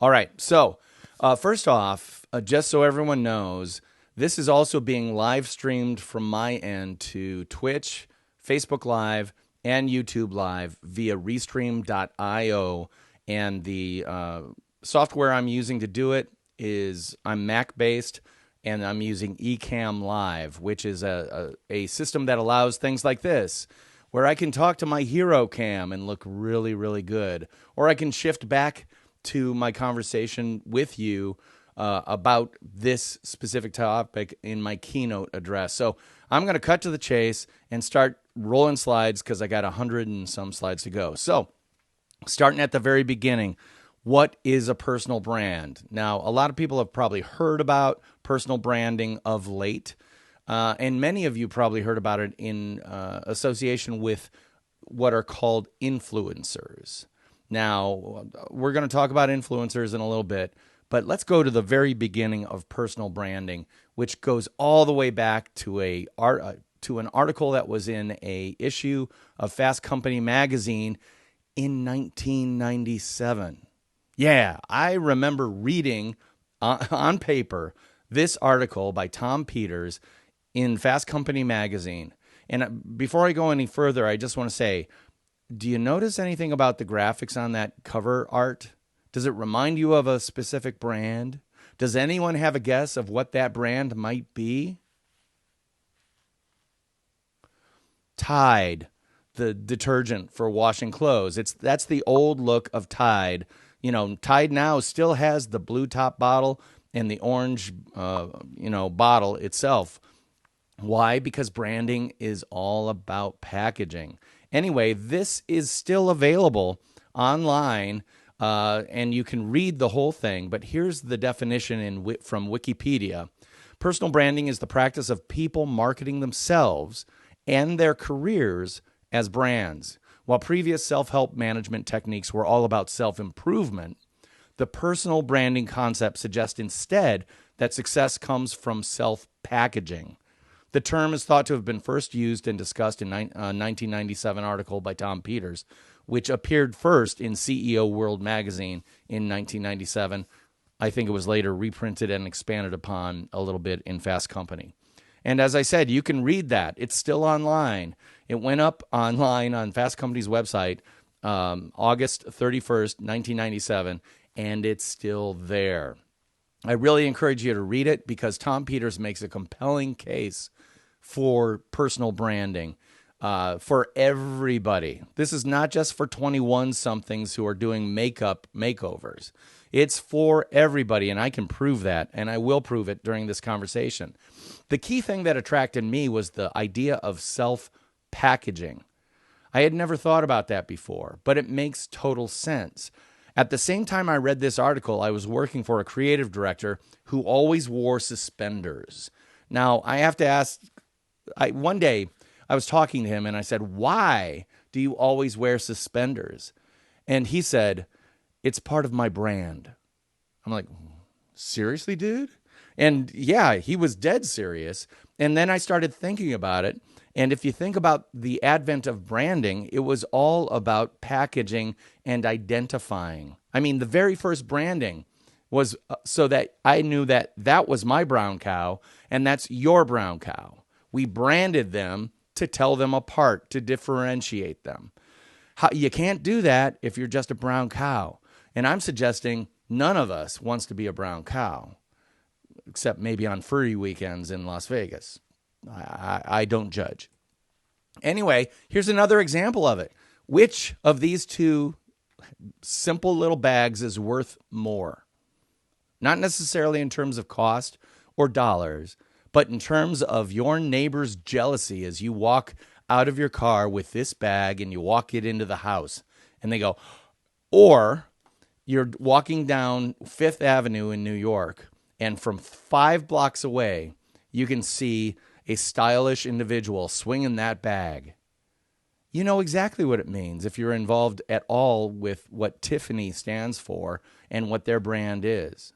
All right. So, first off, just so everyone knows, this is also being live streamed from my end to Twitch, Facebook Live, and YouTube Live via Restream.io. And the software I'm using to do it is I'm Mac based, and I'm using Ecamm Live, which is a system that allows things like this, where I can talk to my hero cam and look really, really good. Or I can shift back to my conversation with you about this specific topic in my keynote address. So I'm going to cut to the chase and start rolling slides because I got 100 and some slides to go. So starting at the very beginning, what is a personal brand? Now, a lot of people have probably heard about personal branding of late. And many of you probably heard about it in association with what are called influencers. Now, we're going to talk about influencers in a little bit, but let's go to the very beginning of personal branding, which goes all the way back to an article that was in a issue of Fast Company magazine in 1997. Yeah, I remember reading on paper this article by Tom Peters in Fast Company magazine. And before I go any further, I just want to say, do you notice anything about the graphics on that cover art? Does it remind you of a specific brand? Does anyone have a guess of what that brand might be? Tide, the detergent for washing clothes. That's the old look of Tide. You know, Tide now still has the blue top bottle and the orange, bottle itself. Why? Because branding is all about packaging. Anyway, this is still available online, and you can read the whole thing. But here's the definition from Wikipedia. Personal branding is the practice of people marketing themselves and their careers as brands. While previous self-help management techniques were all about self-improvement, the personal branding concept suggests instead that success comes from self-packaging. The term is thought to have been first used and discussed in a 1997 article by Tom Peters, which appeared first in CEO World magazine in 1997. I think it was later reprinted and expanded upon a little bit in Fast Company. And as I said, you can read that. It's still online. It went up online on Fast Company's website August 31st, 1997, and it's still there. I really encourage you to read it because Tom Peters makes a compelling case for personal branding for everybody. This is not just for 21-somethings who are doing makeup makeovers. It's for everybody, and I can prove that, and I will prove it during this conversation. The key thing that attracted me was the idea of self-packaging. I had never thought about that before, but it makes total sense. At the same time I read this article, I was working for a creative director who always wore suspenders. Now, I have to ask, one day I was talking to him and I said, why do you always wear suspenders? And he said, it's part of my brand. I'm like, seriously, dude? And yeah, he was dead serious. And then I started thinking about it. And if you think about the advent of branding, it was all about packaging and identifying. I mean, the very first branding was so that I knew that that was my brown cow and that's your brown cow. We branded them to tell them apart, to differentiate them. You can't do that if you're just a brown cow. And I'm suggesting none of us wants to be a brown cow, except maybe on furry weekends in Las Vegas. I don't judge. Anyway, here's another example of it. Which of these two simple little bags is worth more? Not necessarily in terms of cost or dollars, but in terms of your neighbor's jealousy as you walk out of your car with this bag and you walk it into the house and they go, or you're walking down Fifth Avenue in New York and from 5 blocks away, you can see a stylish individual swinging that bag. You know exactly what it means if you're involved at all with what Tiffany stands for and what their brand is.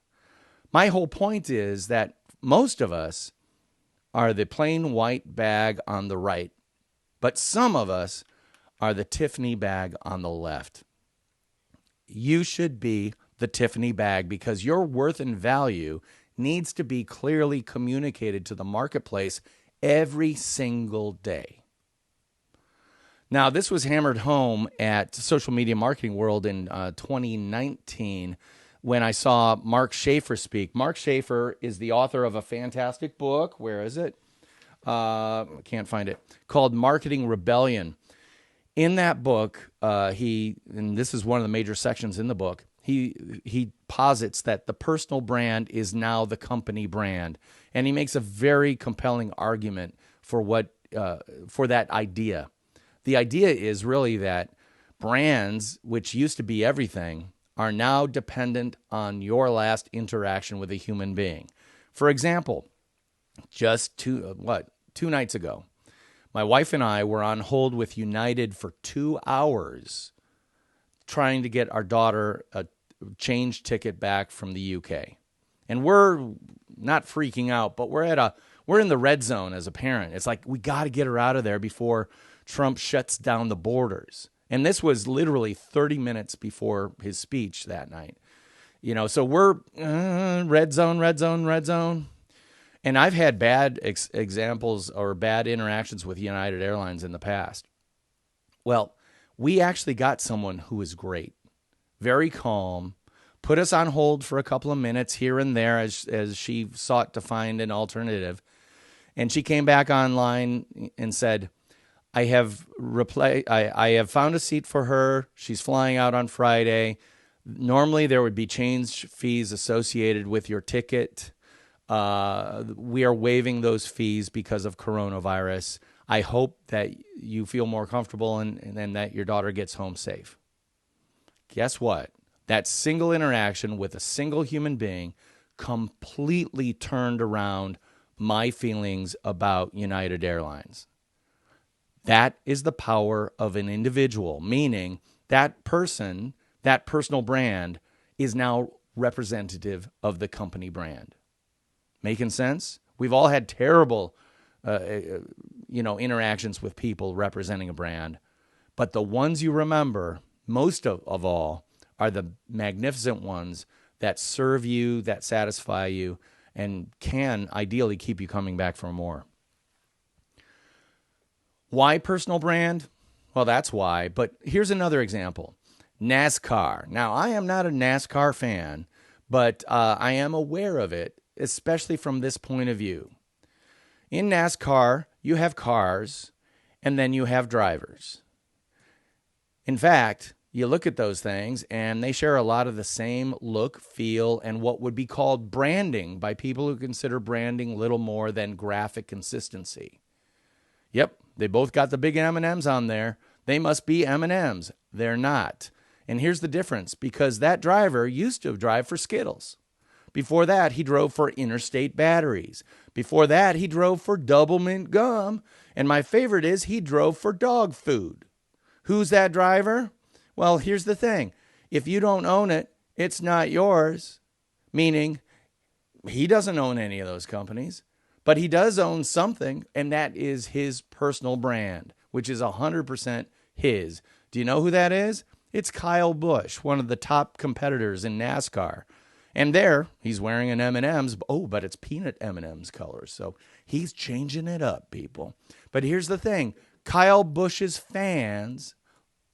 My whole point is that most of us are the plain white bag on the right, but some of us are the Tiffany bag on the left. You should be the Tiffany bag, because your worth and value needs to be clearly communicated to the marketplace every single day. Now, this was hammered home at Social Media Marketing World in 2019 when I saw Mark Schaefer speak. Mark Schaefer is the author of a fantastic book. Where is it? I can't find it. Called Marketing Rebellion. In that book, and this is one of the major sections in the book, he posits that the personal brand is now the company brand, and he makes a very compelling argument for that idea. The idea is really that brands, which used to be everything, are now dependent on your last interaction with a human being. For example, just two nights ago, my wife and I were on hold with United for 2 hours trying to get our daughter a change ticket back from the UK. And we're not freaking out, but we're in the red zone as a parent. It's like, we got to get her out of there before Trump shuts down the borders. And this was literally 30 minutes before his speech that night. So we're red zone. And I've had bad examples or bad interactions with United Airlines in the past. Well, we actually got someone who was great, very calm, put us on hold for a couple of minutes here and there as she sought to find an alternative. And she came back online and said, I have found a seat for her. She's flying out on Friday. Normally there would be change fees associated with your ticket. We are waiving those fees because of coronavirus. I hope that you feel more comfortable and that your daughter gets home safe. Guess what? That single interaction with a single human being completely turned around my feelings about United Airlines. That is the power of an individual, meaning that person, that personal brand, is now representative of the company brand. Making sense? We've all had terrible, interactions with people representing a brand, but the ones you remember most of all are the magnificent ones that serve you, that satisfy you, and can ideally keep you coming back for more. Why personal brand? Well, that's why. But here's another example. NASCAR. Now, I am not a NASCAR fan, but I am aware of it, especially from this point of view. In NASCAR, you have cars, and then you have drivers. In fact, you look at those things, and they share a lot of the same look, feel, and what would be called branding by people who consider branding little more than graphic consistency. Yep, they both got the big M&Ms on there. They must be M&Ms. They're not. And here's the difference, because that driver used to drive for Skittles. Before that, he drove for Interstate Batteries. Before that, he drove for Double Mint Gum. And my favorite is he drove for dog food. Who's that driver? Well, here's the thing. If you don't own it, it's not yours. Meaning, he doesn't own any of those companies. But he does own something, and that is his personal brand, which is 100% his. Do you know who that is? It's Kyle Busch, one of the top competitors in NASCAR. And there, he's wearing an M&M's. Oh, but it's peanut M&M's colors. So he's changing it up, people. But here's the thing. Kyle Busch's fans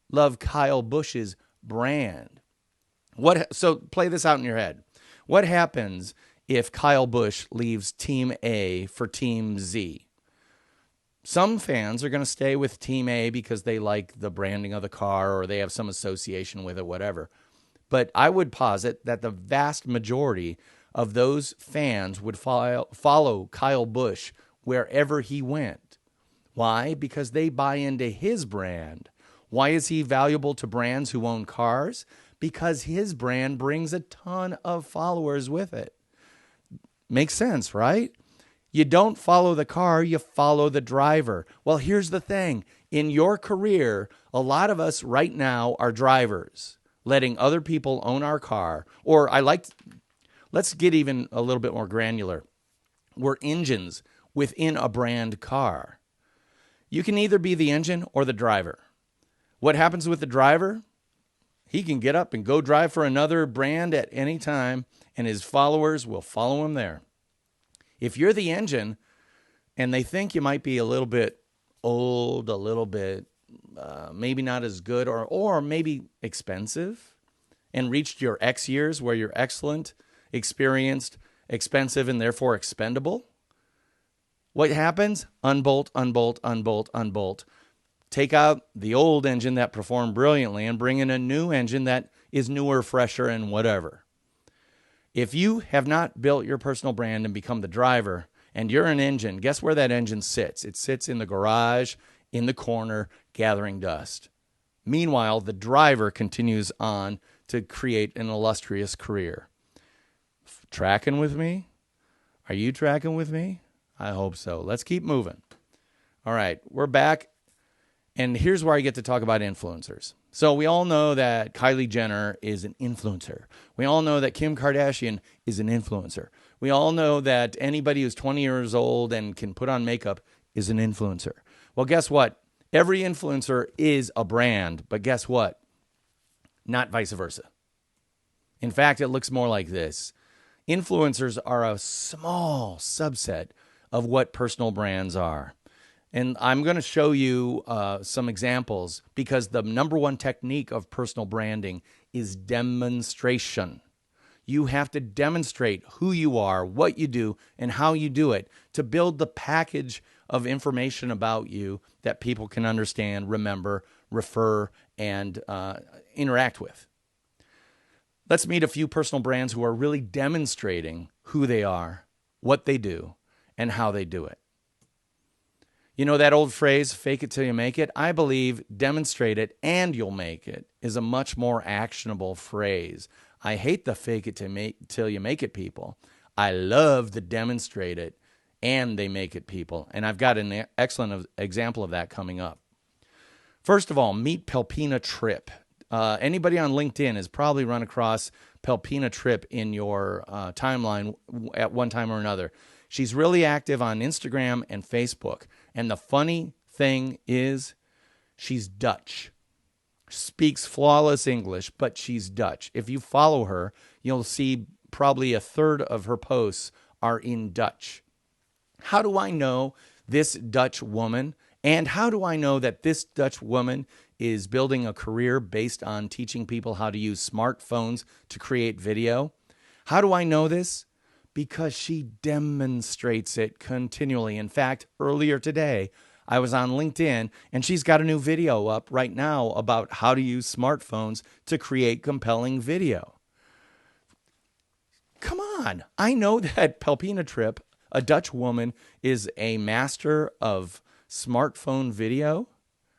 love Kyle Busch's brand. So play this out in your head. What happens if Kyle Busch leaves Team A for Team Z? Some fans are going to stay with Team A because they like the branding of the car or they have some association with it, whatever. But I would posit that the vast majority of those fans would follow Kyle Busch wherever he went. Why? Because they buy into his brand. Why is he valuable to brands who own cars? Because his brand brings a ton of followers with it. Makes sense, right? You don't follow the car, you follow the driver. Well, here's the thing. In your career, a lot of us right now are drivers, letting other people own our car. Or let's get even a little bit more granular. We're engines within a brand car. You can either be the engine or the driver. What happens with the driver? He can get up and go drive for another brand at any time, and his followers will follow him there. If you're the engine and they think you might be a little bit old, a little bit maybe not as good, or maybe expensive, and reached your X years where you're excellent, experienced, expensive, and therefore expendable, what happens? Unbolt, unbolt, unbolt, unbolt. Take out the old engine that performed brilliantly and bring in a new engine that is newer, fresher, and whatever. If you have not built your personal brand and become the driver, and you're an engine, guess where that engine sits? It sits in the garage, in the corner, gathering dust. Meanwhile, the driver continues on to create an illustrious career. Tracking with me? Are you tracking with me? I hope so. Let's keep moving. All right, we're back. And here's where I get to talk about influencers. So we all know that Kylie Jenner is an influencer. We all know that Kim Kardashian is an influencer. We all know that anybody who's 20 years old and can put on makeup is an influencer. Well, guess what? Every influencer is a brand, but guess what? Not vice versa. In fact, it looks more like this. Influencers are a small subset of what personal brands are. And I'm going to show you some examples because the number one technique of personal branding is demonstration. You have to demonstrate who you are, what you do, and how you do it to build the package of information about you that people can understand, remember, refer, and interact with. Let's meet a few personal brands who are really demonstrating who they are, what they do, and how they do it. You know that old phrase, fake it till you make it? I believe demonstrate it and you'll make it is a much more actionable phrase. I hate the fake it till you make it people. I love the demonstrate it and they make it people. And I've got an excellent example of that coming up. First of all, meet Pelpina Tripp. Anybody on LinkedIn has probably run across Pelpina Tripp in your timeline at one time or another. She's really active on Instagram and Facebook. And the funny thing is, she's Dutch. Speaks flawless English, but she's Dutch. If you follow her, you'll see probably a third of her posts are in Dutch. How do I know this Dutch woman? And how do I know that this Dutch woman is building a career based on teaching people how to use smartphones to create video? How do I know this? Because she demonstrates it continually. In fact, earlier today, I was on LinkedIn, and she's got a new video up right now about how to use smartphones to create compelling video. Come on. I know that Pelpina Tripp, a Dutch woman, is a master of smartphone video.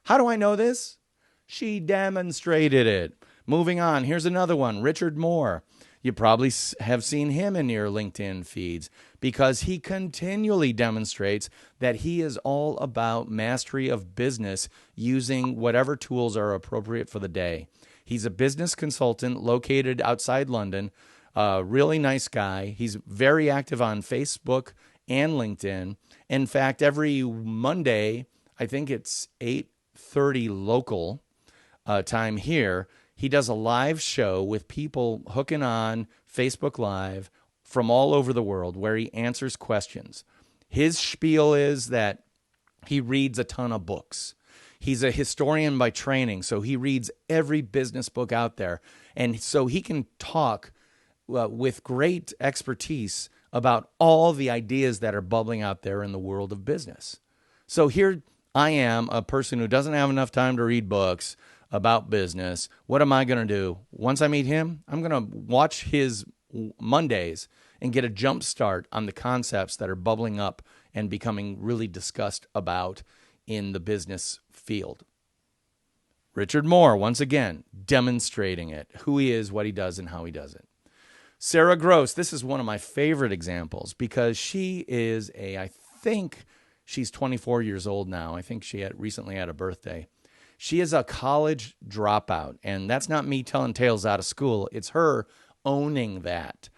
How do I know this? She demonstrated it. Moving on, here's another one, Richard Moore. You probably have seen him in your LinkedIn feeds because he continually demonstrates that he is all about mastery of business using whatever tools are appropriate for the day. He's a business consultant located outside London, a really nice guy. He's very active on Facebook and LinkedIn. In fact, every Monday, I think it's 8:30 local time here, he does a live show with people hooking on Facebook Live from all over the world where he answers questions. His spiel is that he reads a ton of books. He's a historian by training, so he reads every business book out there. And so he can talk with great expertise about all the ideas that are bubbling out there in the world of business. So here I am, a person who doesn't have enough time to read books about business. What am I going to do? Once I meet him, I'm going to watch his Mondays and get a jump start on the concepts that are bubbling up and becoming really discussed about in the business field. Richard Moore, once again, demonstrating it, who he is, what he does, and how he does it. Sarah Gross, this is one of my favorite examples because she is I think she's 24 years old now. I think she recently had a birthday. She is a college dropout, and that's not me telling tales out of school. It's her owning that.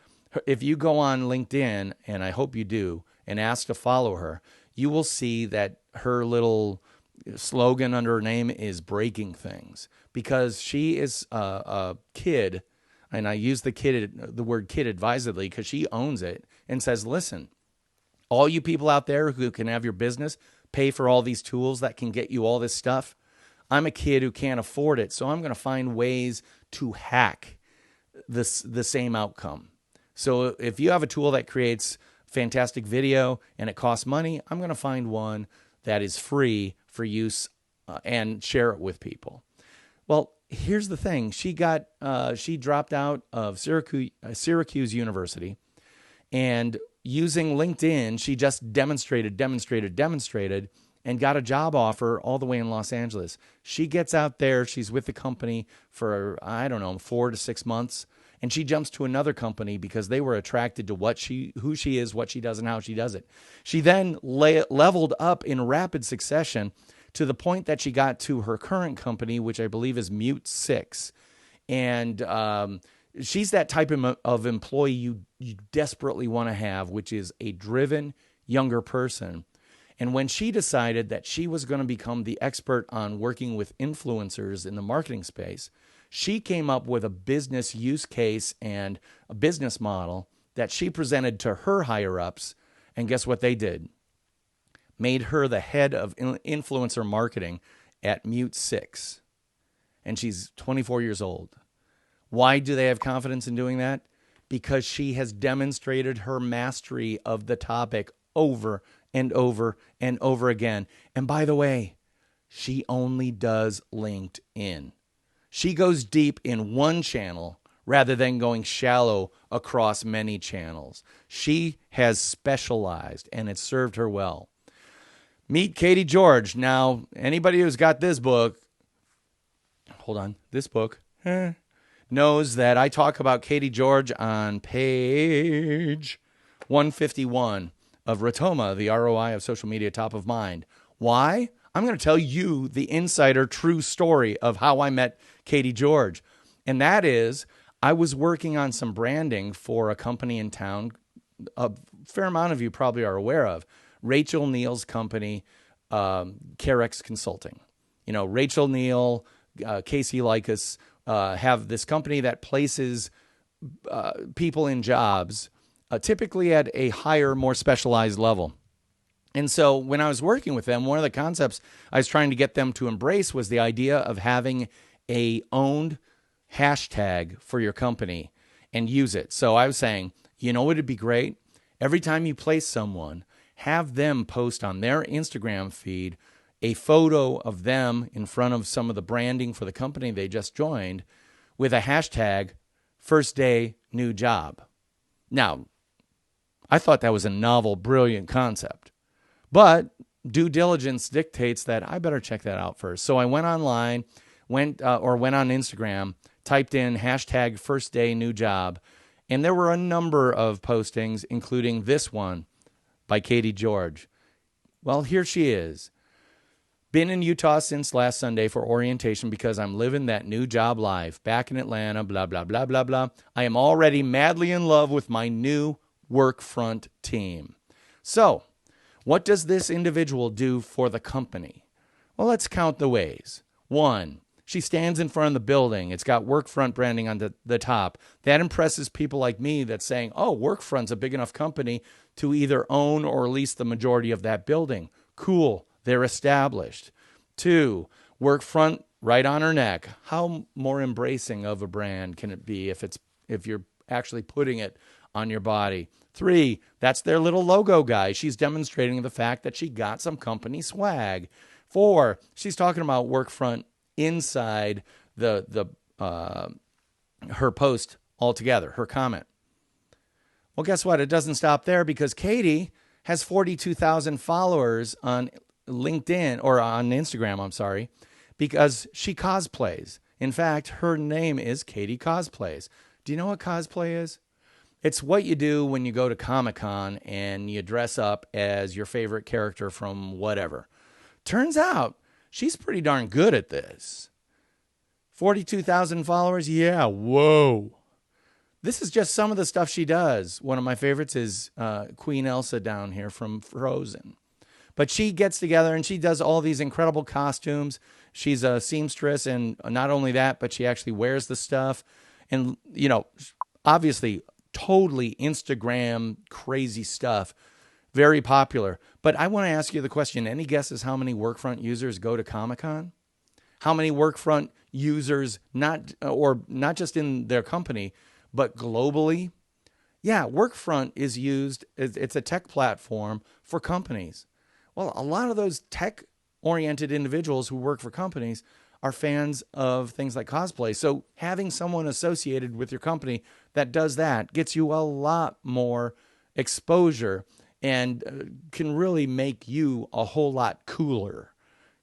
If you go on LinkedIn, and I hope you do, and ask to follow her, you will see that her little slogan under her name is breaking things, because she is a kid, and I use the word kid advisedly because she owns it and says, listen, all you people out there who can have your business pay for all these tools that can get you all this stuff, I'm a kid who can't afford it, so I'm going to find ways to hack the same outcome. So if you have a tool that creates fantastic video and it costs money, I'm going to find one that is free for use and share it with people. Well, here's the thing. She dropped out of Syracuse University, and using LinkedIn, she just demonstrated, and got a job offer all the way in Los Angeles. She gets out there. She's with the company for, 4 to 6 months. And she jumps to another company because they were attracted to who she is, what she does, and how she does it. She then leveled up in rapid succession to the point that she got to her current company, which I believe is Mute 6. And she's that type of employee you desperately want to have, which is a driven younger person. And when she decided that she was going to become the expert on working with influencers in the marketing space, she came up with a business use case and a business model that she presented to her higher-ups. And guess what they did? Made her the head of influencer marketing at Mute 6. And she's 24 years old. Why do they have confidence in doing that? Because she has demonstrated her mastery of the topic over and over and over again. And by the way, she only does LinkedIn. She goes deep in one channel rather than going shallow across many channels. She has specialized, and it's served her well. Meet Katie George. Now, anybody who's got this book, knows that I talk about Katie George on page 151 of Rotoma, the ROI of social media top of mind. Why? I'm going to tell you the insider true story of how I met Katie George. And that is, I was working on some branding for a company in town a fair amount of you probably are aware of. Rachel Neal's company, Carex Consulting. You know, Rachel Neal, Casey Likas have this company that places people in jobs, typically at a higher, more specialized level. And so when I was working with them, one of the concepts I was trying to get them to embrace was the idea of having a owned hashtag for your company and use it. So I was saying, you know what would be great? Every time you place someone, have them post on their Instagram feed a photo of them in front of some of the branding for the company they just joined with a hashtag, first day, new job. Now, I thought that was a novel, brilliant concept. But due diligence dictates that I better check that out first. So I went online, went on Instagram, typed in hashtag first day new job, and there were a number of postings, including this one by Katie George. Well, here she is. Been in Utah since last Sunday for orientation because I'm living that new job life. Back in Atlanta, blah, blah, blah, blah, blah. I am already madly in love with my new Workfront team. So, what does this individual do for the company? Well, let's count the ways. 1, she stands in front of the building. It's got Workfront branding on the top. That impresses people like me that's saying, oh, Workfront's a big enough company to either own or lease the majority of that building. Cool. They're established. 2, Workfront right on her neck. How more embracing of a brand can it be if you're actually putting it on your body? 3, that's their little logo guy. She's demonstrating the fact that she got some company swag. 4, she's talking about Workfront inside her post altogether, her comment. Well, guess what? It doesn't stop there because Katie has 42,000 followers on LinkedIn or on Instagram, I'm sorry, because she cosplays. In fact, her name is Katie Cosplays. Do you know what cosplay is? It's what you do when you go to Comic-Con and you dress up as your favorite character from whatever. Turns out she's pretty darn good at this. 42,000 followers? Yeah, whoa. This is just some of the stuff she does. One of my favorites is Queen Elsa down here from Frozen. But she gets together and she does all these incredible costumes. She's a seamstress, and not only that, but she actually wears the stuff. And, obviously, totally Instagram crazy stuff. Very popular. But I want to ask you the question. Any guesses how many Workfront users go to Comic-Con? How many Workfront users, not just in their company, but globally? Yeah, Workfront is used. It's a tech platform for companies. Well, a lot of those tech-oriented individuals who work for companies are fans of things like cosplay. So having someone associated with your company that does that gets you a lot more exposure and can really make you a whole lot cooler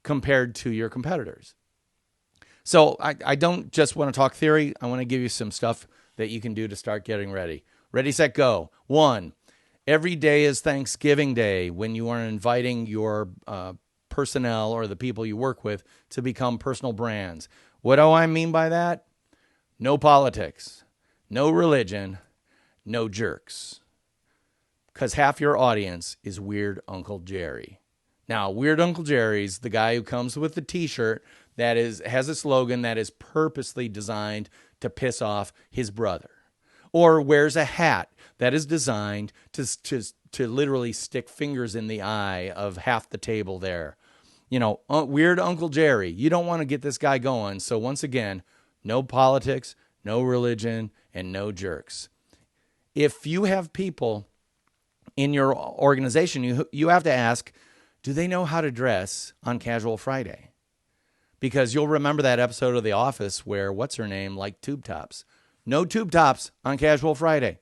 compared to your competitors. So I don't just want to talk theory. I want to give you some stuff that you can do to start getting ready. Ready, set, go. 1, every day is Thanksgiving Day when you are inviting your personnel or the people you work with to become personal brands. What do I mean by that? No politics, no religion, no jerks. Because half your audience is Weird Uncle Jerry. Now, Weird Uncle Jerry's the guy who comes with the t-shirt that has a slogan that is purposely designed to piss off his brother. Or wears a hat that is designed to literally stick fingers in the eye of half the table there. Weird Uncle Jerry. You don't want to get this guy going. So once again, no politics, no religion, and no jerks. If you have people in your organization, you have to ask, do they know how to dress on Casual Friday? Because you'll remember that episode of The Office where what's her name liked tube tops. No tube tops on Casual Friday.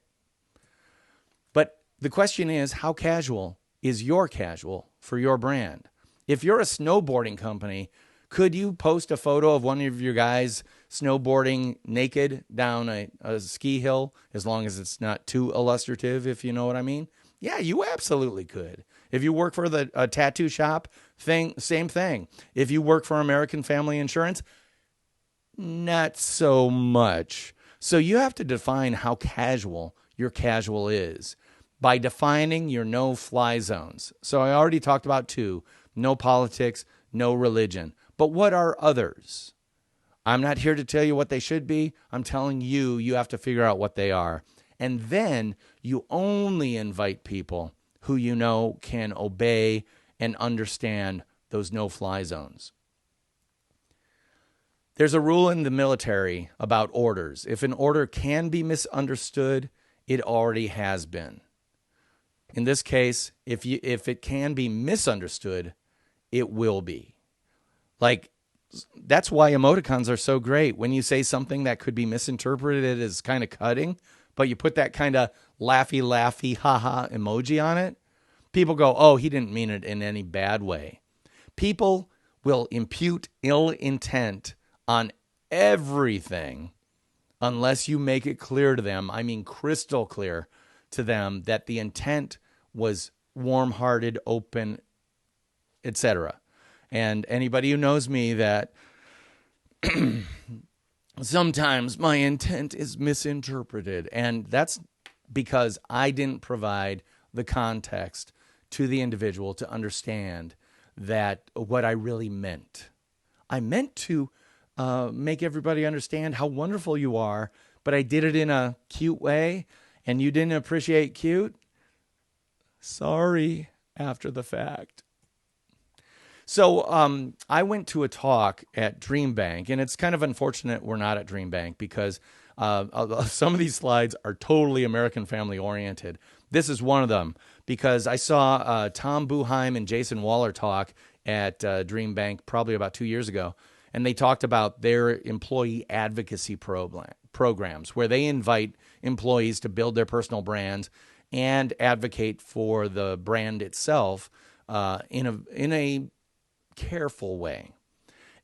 But the question is, how casual is your casual for your brand? If you're a snowboarding company, could you post a photo of one of your guys snowboarding naked down a ski hill, as long as it's not too illustrative, if you know what I mean? Yeah, you absolutely could. If you work for a tattoo shop, same thing. If you work for American Family Insurance, not so much. So you have to define how casual your casual is by defining your no-fly zones. So I already talked about 2, no politics, no religion. But what are others? I'm not here to tell you what they should be. I'm telling you have to figure out what they are. And then you only invite people who you know can obey and understand those no-fly zones. There's a rule in the military about orders. If an order can be misunderstood, it already has been. In this case, if it can be misunderstood, it will be. Like, that's why emoticons are so great. When you say something that could be misinterpreted as kind of cutting, but you put that kind of laughy, haha emoji on it, people go, oh, he didn't mean it in any bad way. People will impute ill intent on everything unless you make it clear to them, I mean crystal clear to them, that the intent was warm-hearted, open, etc. And anybody who knows me, that sometimes my intent is misinterpreted. And that's because I didn't provide the context to the individual to understand that what I really meant. I meant to make everybody understand how wonderful you are, but I did it in a cute way, and you didn't appreciate cute. Sorry, after the fact. So I went to a talk at Dream Bank, and it's kind of unfortunate we're not at Dream Bank because some of these slides are totally American Family oriented. This is one of them because I saw Tom Buheim and Jason Waller talk at Dream Bank probably about 2 years ago, and they talked about their employee advocacy programs where they invite employees to build their personal brands and advocate for the brand itself in a careful way.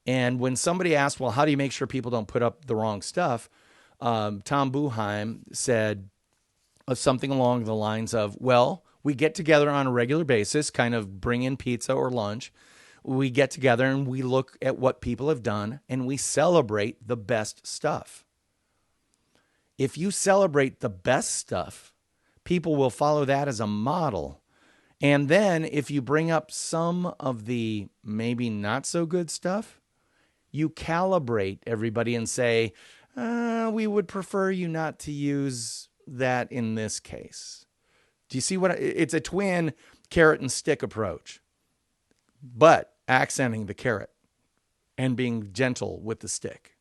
And when somebody asked, well, how do you make sure people don't put up the wrong stuff? Tom Buheim said something along the lines of, well, we get together on a regular basis, kind of bring in pizza or lunch. We get together and we look at what people have done and we celebrate the best stuff. If you celebrate the best stuff, people will follow that as a model. And then if you bring up some of the maybe not so good stuff, you calibrate everybody and say, we would prefer you not to use that in this case. Do you see what it's a twin carrot and stick approach, but accenting the carrot and being gentle with the stick.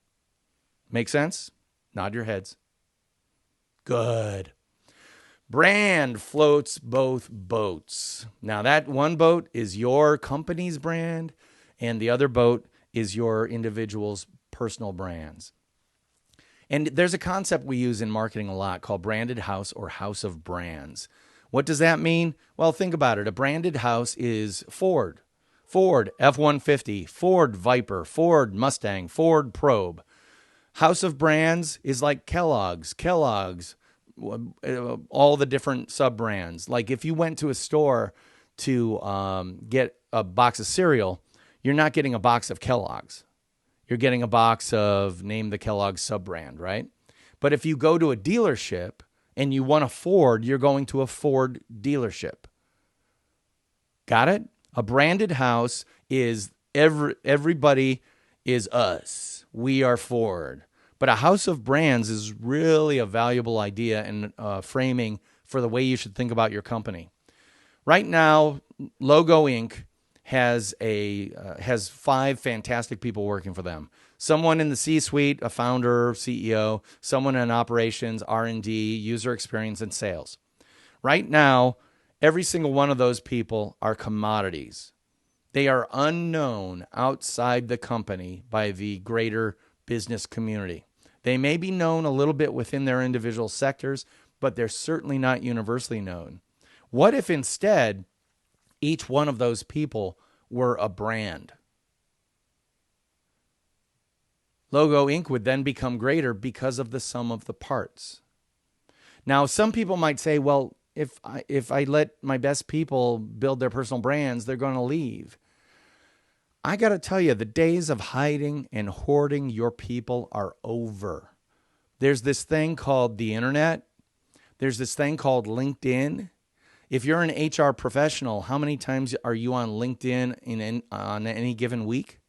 Make sense? Nod your heads. Good. Brand floats both boats. Now that one boat is your company's brand and the other boat is your individual's personal brands. And there's a concept we use in marketing a lot called branded house or house of brands. What does that mean? Well, think about it. A branded house is Ford F-150, Ford Viper, Ford Mustang, Ford Probe. House of brands is like Kellogg's, all the different sub-brands. Like if you went to a store to get a box of cereal, you're not getting a box of Kellogg's. You're getting a box of, name the Kellogg's sub-brand, right? But if you go to a dealership and you want a Ford, you're going to a Ford dealership. Got it? A branded house is everybody is us. We are Ford. But a house of brands is really a valuable idea and framing for the way you should think about your company. Right now, Logo Inc. has 5 fantastic people working for them. Someone in the C-suite, a founder, CEO, someone in operations, R&D, user experience, and sales. Right now, every single one of those people are commodities. They are unknown outside the company by the greater business community. They may be known a little bit within their individual sectors, but they're certainly not universally known. What if instead each one of those people were a brand? Logo Inc. would then become greater because of the sum of the parts. Now, some people might say, well, if I let my best people build their personal brands, they're going to leave. I got to tell you, the days of hiding and hoarding your people are over. There's this thing called the internet. There's this thing called LinkedIn. If you're an HR professional, how many times are you on LinkedIn on any given week?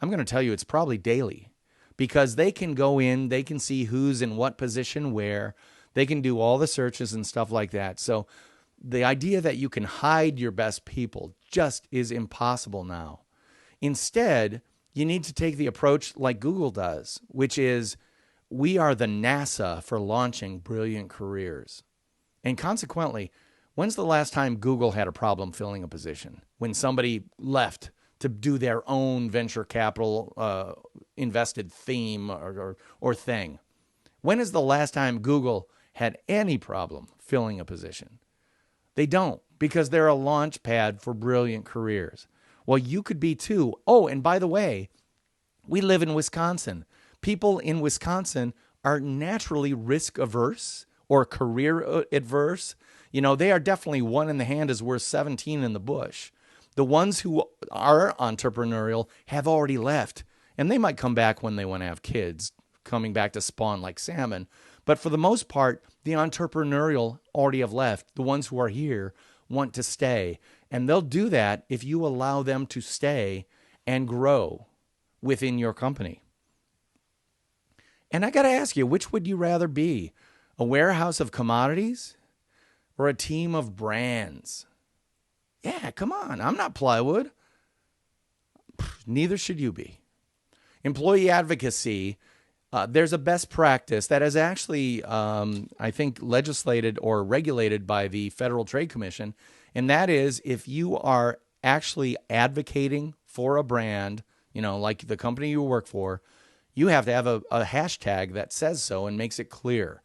I'm going to tell you it's probably daily, because they can go in, they can see who's in what position where, they can do all the searches and stuff like that. So the idea that you can hide your best people just is impossible now. Instead, you need to take the approach like Google does, which is we are the NASA for launching brilliant careers. And consequently, when's the last time Google had a problem filling a position? When somebody left to do their own venture capital invested theme or thing? When is the last time Google had any problem filling a position? They don't, because they're a launch pad for brilliant careers. Well, you could be too. Oh, and by the way, we live in Wisconsin. People in Wisconsin are naturally risk averse or career adverse. You know, they are definitely 1 in the hand is worth 17 in the bush. The ones who are entrepreneurial have already left, and they might come back when they want to have kids, coming back to spawn like salmon. But for the most part, the entrepreneurial already have left. The ones who are here want to stay. And they'll do that if you allow them to stay and grow within your company. And I got to ask you, which would you rather be? A warehouse of commodities or a team of brands? Yeah, come on. I'm not plywood. Neither should you be. Employee advocacy. There's a best practice that is actually, I think, legislated or regulated by the Federal Trade Commission. And that is, if you are actually advocating for a brand, you know, like the company you work for, you have to have a hashtag that says so and makes it clear.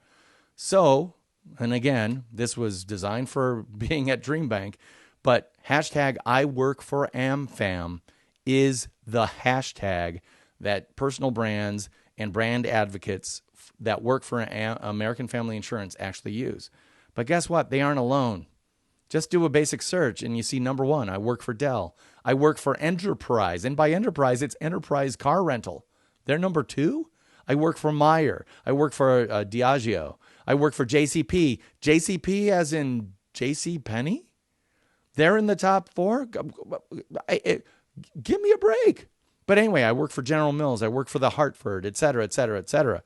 So, and again, this was designed for being at DreamBank, but hashtag I work for AmFam is the hashtag that personal brands and brand advocates that work for American Family Insurance actually use. But guess what? They aren't alone. Just do a basic search and you see number 1, I work for Dell. I work for Enterprise. And by Enterprise, it's Enterprise Car Rental. They're number 2. I work for Meyer. I work for Diageo. I work for JCP. JCP as in JC Penney? They're in the top 4. Give me a break. But anyway, I work for General Mills. I work for the Hartford, et cetera, et cetera, et cetera.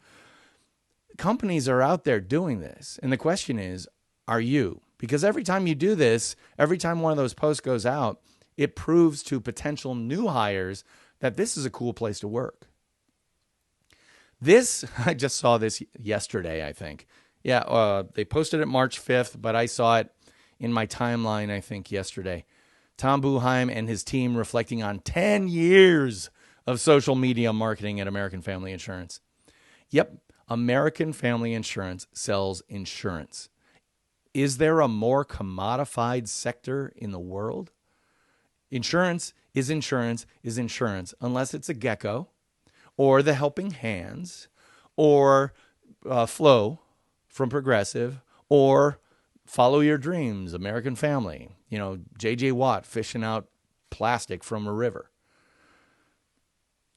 Companies are out there doing this. And the question is, are you? Because every time you do this, every time one of those posts goes out, it proves to potential new hires that this is a cool place to work. This, I just saw this yesterday, I think. Yeah, they posted it March 5th, but I saw it in my timeline, I think, yesterday. Tom Buheim and his team reflecting on 10 years of social media marketing at American Family Insurance. Yep, American Family Insurance sells insurance. Is there a more commodified sector in the world? Insurance is insurance is insurance, unless it's a Gecko or the Helping Hands or Flow from Progressive or Follow Your Dreams, American Family. You know, J.J. Watt fishing out plastic from a river.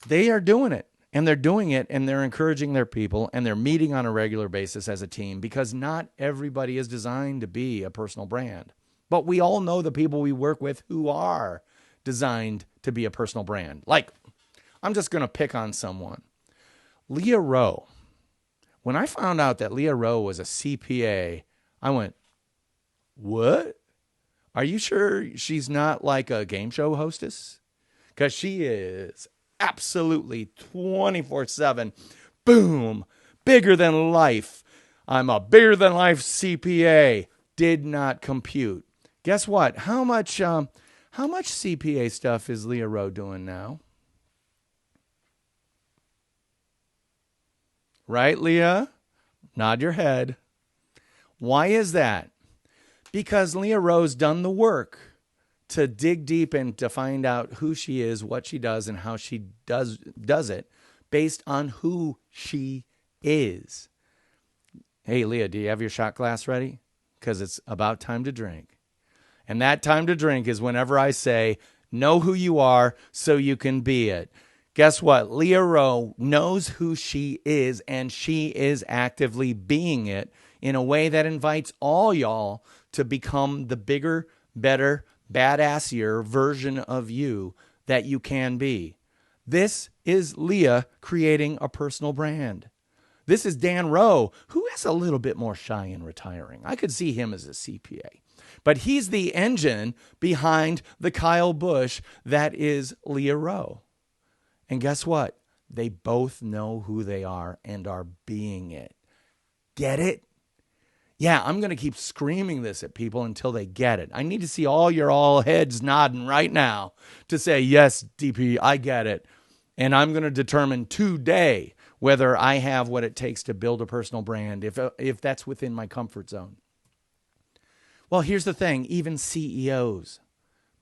They are doing it, and they're doing it, and they're encouraging their people, and they're meeting on a regular basis as a team, because not everybody is designed to be a personal brand. But we all know the people we work with who are designed to be a personal brand. Like, I'm just going to pick on someone. Leah Roe. When I found out that Leah Roe was a CPA, I went, what? Are you sure she's not like a game show hostess? Because she is absolutely 24/7. Boom. Bigger than life. I'm a bigger than life CPA. Did not compute. Guess what? How much CPA stuff is Leah Roe doing now? Right, Leah? Nod your head. Why is that? Because Leah Roe's done the work to dig deep and to find out who she is, what she does, and how she does it based on who she is. Hey, Leah, do you have your shot glass ready? Because it's about time to drink. And that time to drink is whenever I say, know who you are so you can be it. Guess what? Leah Roe knows who she is, and she is actively being it in a way that invites all y'all to become the bigger, better, badassier version of you that you can be. This is Leah creating a personal brand. This is Dan Roe, who is a little bit more shy and retiring. I could see him as a CPA. But he's the engine behind the Kyle Busch that is Leah Roe. And guess what? They both know who they are and are being it. Get it? Yeah, I'm going to keep screaming this at people until they get it. I need to see all your all heads nodding right now to say, yes, DP, I get it. And I'm going to determine today whether I have what it takes to build a personal brand, if that's within my comfort zone. Well, here's the thing. Even CEOs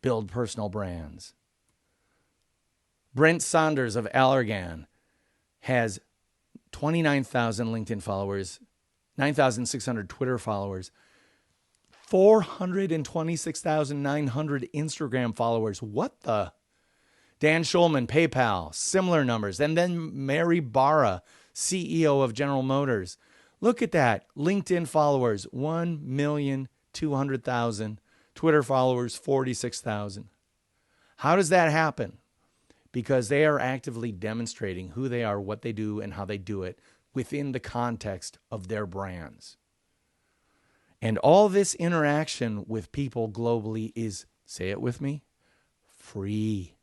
build personal brands. Brent Saunders of Allergan has 29,000 LinkedIn followers, 9,600 Twitter followers, 426,900 Instagram followers. What the? Dan Schulman, PayPal, similar numbers. And then Mary Barra, CEO of General Motors. Look at that. LinkedIn followers, 1,200,000. Twitter followers, 46,000. How does that happen? Because they are actively demonstrating who they are, what they do, and how they do it within the context of their brands. And all this interaction with people globally is, say it with me, free.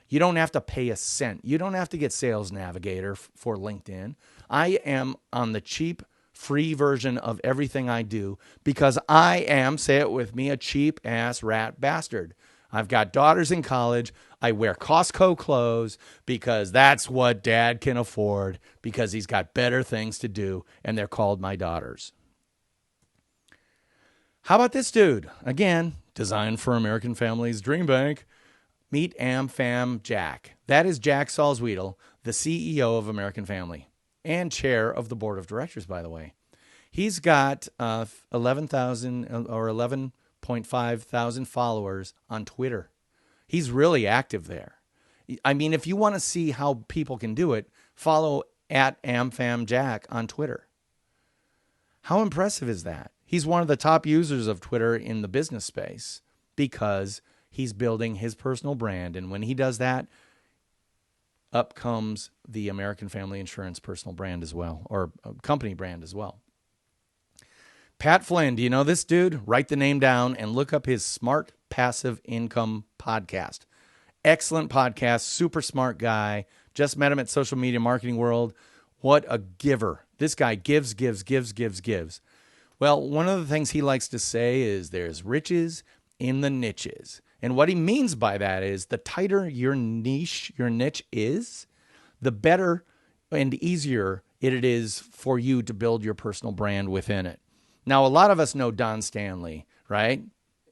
You don't have to pay a cent. You don't have to get Sales Navigator for LinkedIn. I am on the cheap, free version of everything I do because I am, say it with me, a cheap ass rat bastard. I've got daughters in college. I wear Costco clothes because that's what dad can afford because he's got better things to do, and they're called my daughters. How about this dude? Again, designed for American Family's Dream Bank. Meet AmFam Jack. That is Jack Salzwedel, the CEO of American Family and chair of the board of directors, by the way. He's got 11,000 or 11.5 thousand followers on Twitter. He's really active there. I mean, if you want to see how people can do it, follow at AmFam Jack on Twitter. How impressive is that? He's one of the top users of Twitter in the business space. because he's building his personal brand. And when he does that, up comes the American Family Insurance personal brand as well, or company brand as well. Pat Flynn, do you know this dude? Write the name down and look up his Smart Passive Income podcast. Excellent podcast, super smart guy. Just met him at Social Media Marketing World. What a giver. This guy gives. Well, one of the things he likes to say is there's riches in the niches. And what he means by that is the tighter your niche, your niche is, the better and easier it is for you to build your personal brand within it. Now, a lot of us know Don Stanley, right?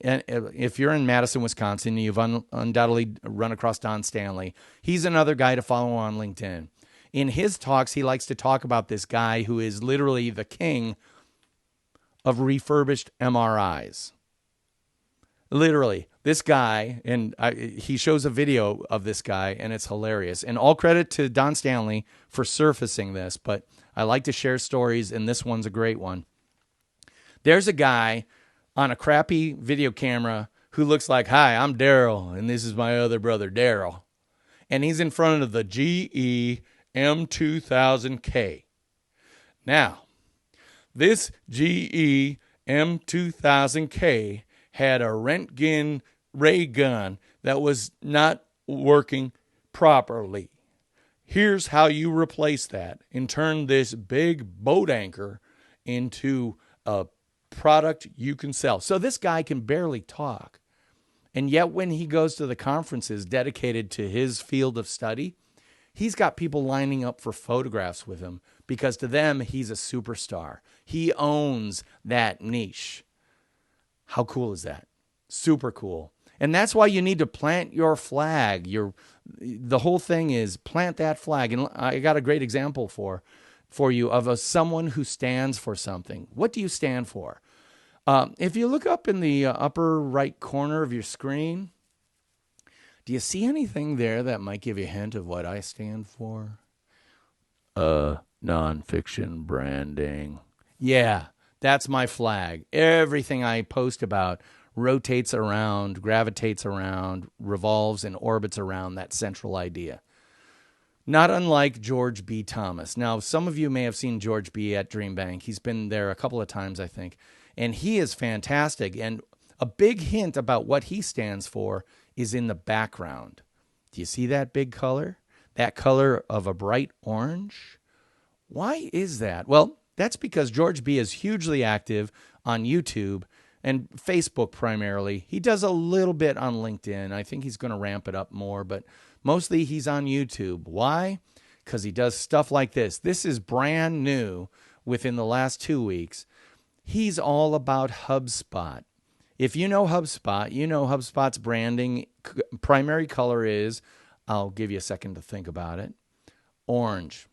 And if you're in Madison, Wisconsin, you've undoubtedly run across Don Stanley. He's another guy to follow on LinkedIn. In his talks, he likes to talk about this guy who is literally the king of refurbished MRIs. Literally, this guy, and he shows a video of this guy, and it's hilarious. And all credit to Don Stanley for surfacing this, but I like to share stories, and this one's a great one. There's a guy on a crappy video camera who looks like, hi, I'm Daryl, and this is my other brother, Daryl. And he's in front of the GE M2000K. Now, this GE M2000K had a Röntgen ray gun that was not working properly. Here's how you replace that and turn this big boat anchor into a product you can sell. So this guy can barely talk. And yet when he goes to the conferences dedicated to his field of study, he's got people lining up for photographs with him because to them, he's a superstar. He owns that niche. How cool is that? Super cool. And that's why you need to plant your flag. The whole thing is plant that flag. And I got a great example for you of someone who stands for something. What do you stand for? If you look up in the upper right corner of your screen, do you see anything there that might give you a hint of what I stand for? Nonfiction branding. Yeah, that's my flag. Everything I post about rotates around, gravitates around, revolves and orbits around that central idea. Not unlike George B. Thomas. Now, some of you may have seen George B. at Dream Bank. He's been there a couple of times, I think. And he is fantastic. And a big hint about what he stands for is in the background. Do you see that big color? That color of a bright orange? Why is that? Well, that's because George B. is hugely active on YouTube and Facebook primarily. He does a little bit on LinkedIn. I think he's going to ramp it up more, but mostly he's on YouTube. Why? Because he does stuff like this. This is brand new within the last 2 weeks. He's all about HubSpot. If you know HubSpot, you know HubSpot's branding primary color is, I'll give you a second to think about it, orange.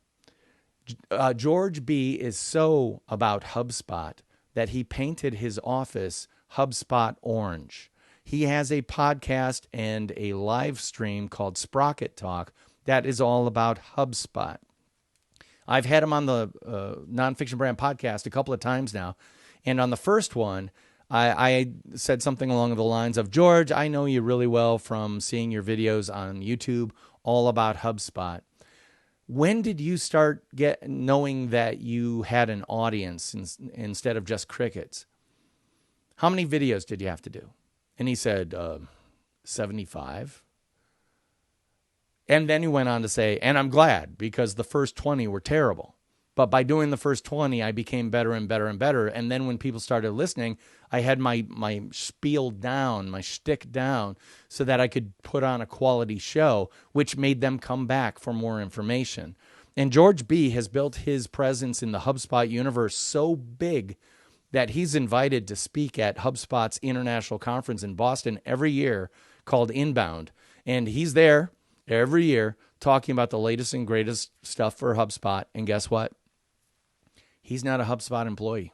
George B. is so about HubSpot that he painted his office HubSpot orange. He has a podcast and a live stream called Sprocket Talk that is all about HubSpot. I've had him on the Nonfiction Brand podcast a couple of times now. And on the first one, I said something along the lines of, George, I know you really well from seeing your videos on YouTube all about HubSpot. When did you start knowing that you had an audience instead of just crickets? How many videos did you have to do? And he said, 75. And then he went on to say, and I'm glad because the first 20 were terrible. But by doing the first 20, I became better and better and better. And then when people started listening, I had my spiel down, my shtick down, so that I could put on a quality show, which made them come back for more information. And George B. has built his presence in the HubSpot universe so big that he's invited to speak at HubSpot's international conference in Boston every year called Inbound. And he's there every year talking about the latest and greatest stuff for HubSpot. And guess what? He's not a HubSpot employee.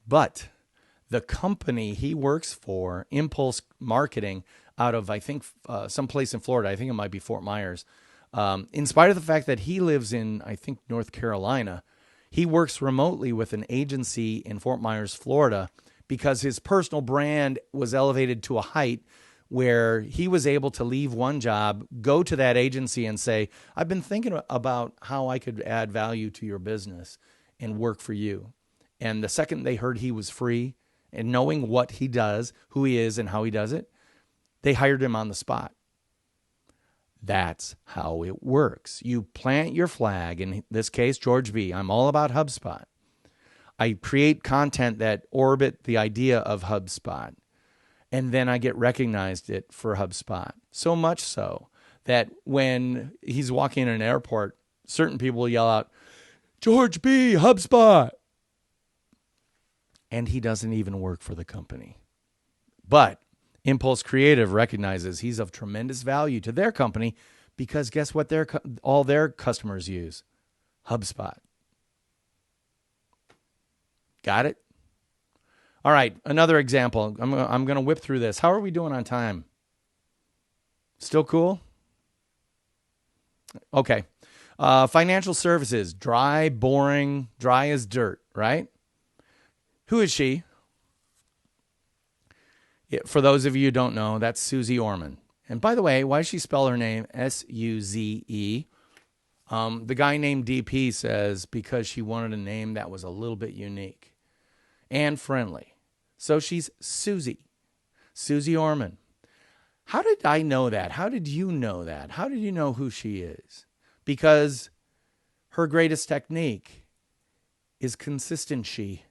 But the company he works for, Impulse Marketing, out of, I think, someplace in Florida, I think it might be Fort Myers, in spite of the fact that he lives in, I think, North Carolina, he works remotely with an agency in Fort Myers, Florida, because his personal brand was elevated to a height where he was able to leave one job, go to that agency and say, I've been thinking about how I could add value to your business and work for you. And the second they heard he was free and knowing what he does, who he is and how he does it, they hired him on the spot. That's how it works. You plant your flag, in this case, George B. I'm all about HubSpot. I create content that orbit the idea of HubSpot, and then I get recognized it for HubSpot. So much so that when he's walking in an airport, certain people will yell out, George B., HubSpot. And he doesn't even work for the company. But Impulse Creative recognizes he's of tremendous value to their company because guess what all their customers use? HubSpot. Got it? All right, another example. I'm going to whip through this. How are we doing on time? Still cool? Okay. Financial services, dry, boring, dry as dirt, right? Who is she? For those of you who don't know, that's Suze Orman. And by the way, why does she spell her name Suze? The guy named DP says because she wanted a name that was a little bit unique and friendly. So she's Suze Orman. How did I know that? How did you know that? How did you know who she is? Because her greatest technique is consistency.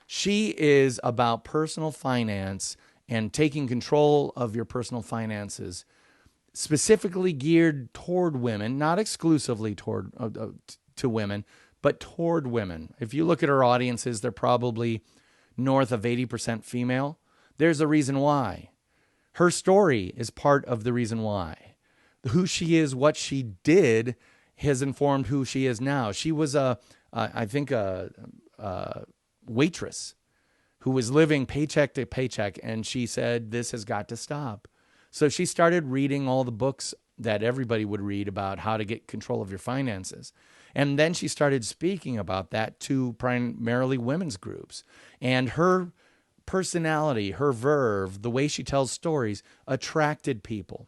She is about personal finance and taking control of your personal finances, specifically geared toward women, not exclusively toward to women, but toward women. If you look at her audiences, they're probably north of 80% female. There's a reason why. Her story is part of the reason why. Who she is, what she did, has informed who she is now. She was a waitress who was living paycheck to paycheck, and she said, this has got to stop. So she started reading all the books that everybody would read about how to get control of your finances. And then she started speaking about that to primarily women's groups. And her personality, her verve, the way she tells stories attracted people.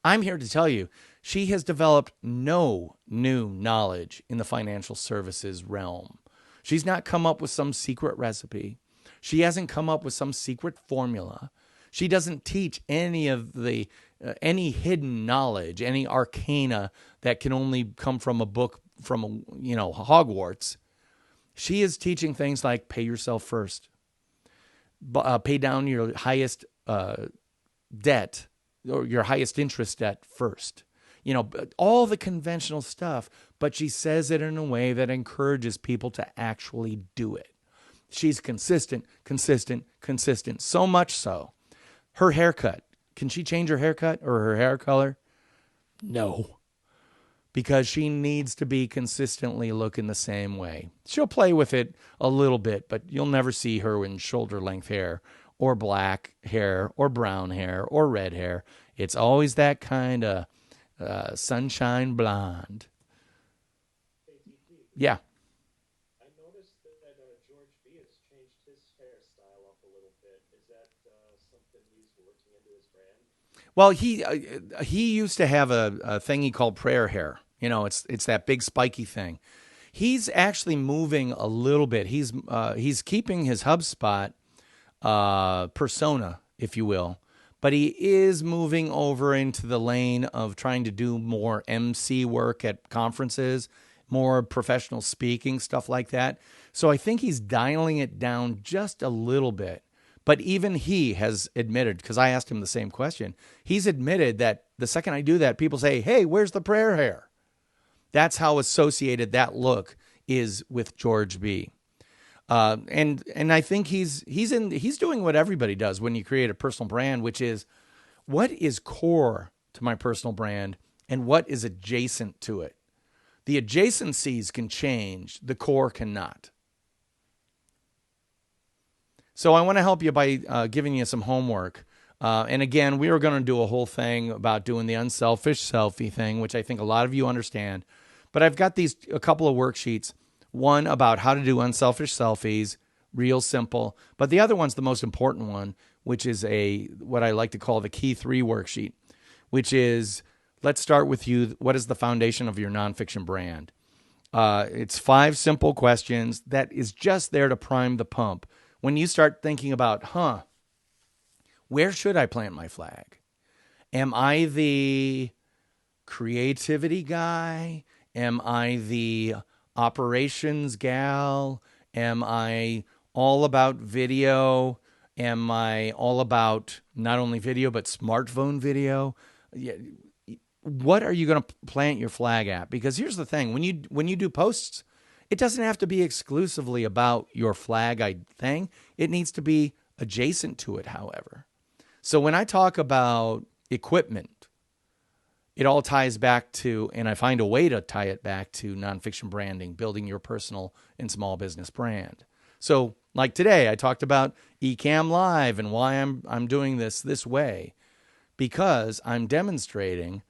I'm here to tell you, she has developed no new knowledge in the financial services realm. She's not come up with some secret recipe. She hasn't come up with some secret formula. She doesn't teach any of the any hidden knowledge, any arcana that can only come from a book from Hogwarts. She is teaching things like pay yourself first, pay down your highest debt or your highest interest debt first. All the conventional stuff, but she says it in a way that encourages people to actually do it. She's consistent. So much so. Her haircut. Can she change her haircut or her hair color? No. Because she needs to be consistently looking the same way. She'll play with it a little bit, but you'll never see her in shoulder length hair or black hair or brown hair or red hair. It's always that kind of sunshine blonde. Yeah. I noticed that George B has changed his hairstyle up a little bit. Is that something he's working into his brand? Well, he used to have a thing he called prayer hair. It's that big spiky thing. He's actually moving a little bit. He's keeping his HubSpot persona, if you will. But he is moving over into the lane of trying to do more MC work at conferences, more professional speaking, stuff like that. So I think he's dialing it down just a little bit. But even he has admitted, because I asked him the same question, he's admitted that the second I do that, people say, hey, where's the prayer hair? That's how associated that look is with George B. And I think he's doing what everybody does when you create a personal brand, which is what is core to my personal brand and what is adjacent to it. The adjacencies can change, the core cannot. So I want to help you by giving you some homework. And again, we are going to do a whole thing about doing the unselfish selfie thing, which I think a lot of you understand. But I've got a couple of worksheets. One about how to do unselfish selfies, real simple. But the other one's the most important one, which is what I like to call the Key 3 worksheet, which is, let's start with you. What is the foundation of your nonfiction brand? It's 5 simple questions that is just there to prime the pump. When you start thinking about, where should I plant my flag? Am I the creativity guy? Am I the operations gal? Am I all about video? Am I all about not only video, but smartphone video? Yeah. What are you going to plant your flag at? Because here's the thing. When you do posts, it doesn't have to be exclusively about your flag thing. It needs to be adjacent to it, however. So when I talk about equipment, it all ties back to, and I find a way to tie it back to nonfiction branding, building your personal and small business brand. So like today, I talked about Ecamm Live and why I'm doing this way, because I'm demonstrating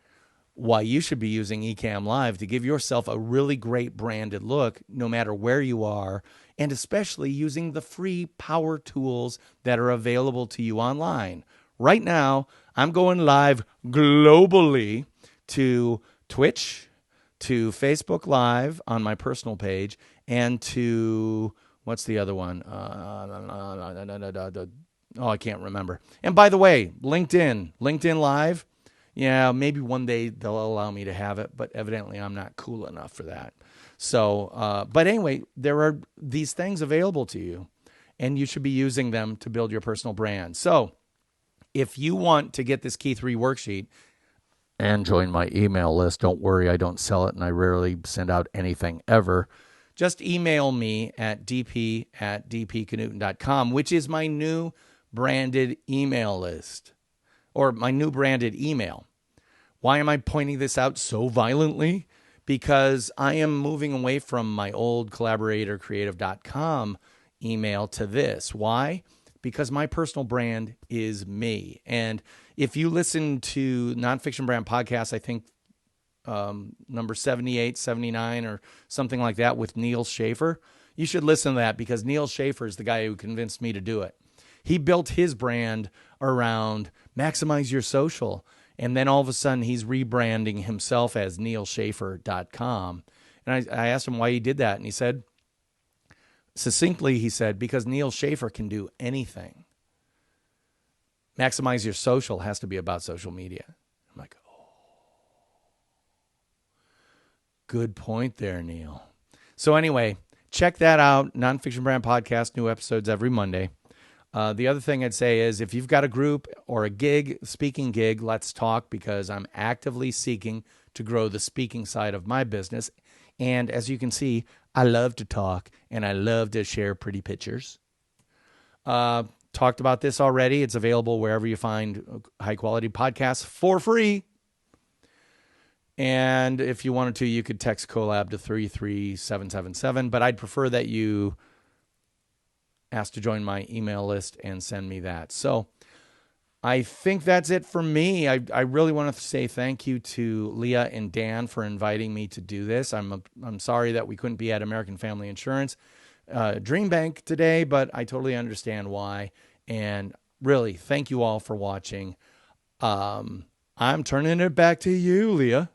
why you should be using Ecamm Live to give yourself a really great branded look no matter where you are, and especially using the free power tools that are available to you online. Right now, I'm going live globally to Twitch, to Facebook Live on my personal page, and to, what's the other one? I can't remember. And by the way, LinkedIn Live. Yeah, maybe one day they'll allow me to have it, but evidently I'm not cool enough for that. So, but anyway, there are these things available to you, and you should be using them to build your personal brand. So if you want to get this Key 3 worksheet and join my email list, don't worry, I don't sell it, and I rarely send out anything ever. Just email me at dp@dpknudten.com, which is my new branded email list, or my new branded email. Why am I pointing this out so violently? Because I am moving away from my old collaboratorcreative.com email to this. Why? Because my personal brand is me. And if you listen to Nonfiction Brand Podcast, I think number 78, 79 or something like that with Neil Schaefer, you should listen to that, because Neil Schaefer is the guy who convinced me to do it. He built his brand around maximize your social. And then all of a sudden he's rebranding himself as neilschaefer.com. And I asked him why he did that. And he said, succinctly, he said, because Neil Schaefer can do anything. Maximize your social has to be about social media. I'm like, oh, good point there, Neil. So anyway, check that out. Nonfiction Brand Podcast, new episodes every Monday. The other thing I'd say is, if you've got a group or a gig, speaking gig, let's talk, because I'm actively seeking to grow the speaking side of my business. And as you can see, I love to talk and I love to share pretty pictures. Talked about this already. It's available wherever you find high quality podcasts for free. And if you wanted to, you could text collab to 33777, but I'd prefer that you ask to join my email list and send me that. So I think that's it for me. I really want to say thank you to Leah and Dan for inviting me to do this. I'm sorry that we couldn't be at American Family Insurance Dream Bank today, but I totally understand why. And really, thank you all for watching. I'm turning it back to you, Leah.